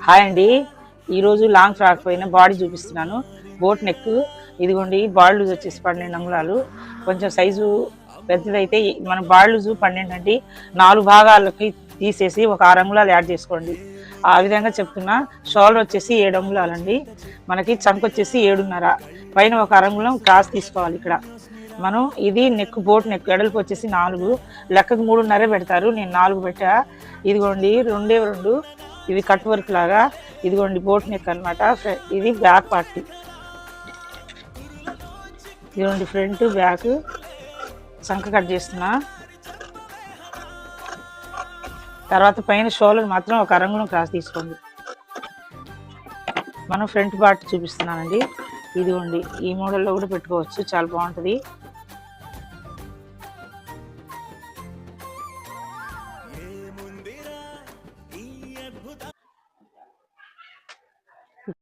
Hi అండి, ఈరోజు long frock పైన బాడీ చూపిస్తున్నాను. Boat neck. ఇదిగోండి, బాల్ లూజ్ వచ్చేసి 12 అంగుళాలు. కొంచెం సైజు పెద్దదైతే మన బాల్ లూజు 12 అండి. 4 భాగాలకి తీసేసి ఒక 6 అంగుళాలు యాడ్ చేసుకోండి. ఆ విధంగా చెప్తున్నా. షోల్డర్ వచ్చేసి 7 అంగుళాలండి. మనకి చంక వచ్చేసి 7.5. పైన ఒక 1 అంగుళం క్రాస్ తీసుకోవాలి. ఇక్కడ మనం ఇది నెక్, బోట్ నెక్ ఎడల్పు వచ్చేసి 4, లెక్కకు 3.5 పెడతారు. నేను 4 పెట్టా. ఇదిగోండి 2 ఇది కట్ వర్క్ లాగా. ఇదిగోండి బోట్ నెక్ అనమాట. ఇది బ్యాక్ పార్ట్. ఇదిగోండి ఫ్రంట్ బ్యాక్. చంక కట్ చేస్తున్నా. తర్వాత పైన షోల్డర్ మాత్రం ఒక 1 అంగుళం క్రాస్ తీసుకోండి. మనం ఫ్రంట్ పార్ట్ చూపిస్తున్నానండి. ఇదిగోండి ఈ మోడల్లో కూడా పెట్టుకోవచ్చు, చాలా బాగుంటుంది.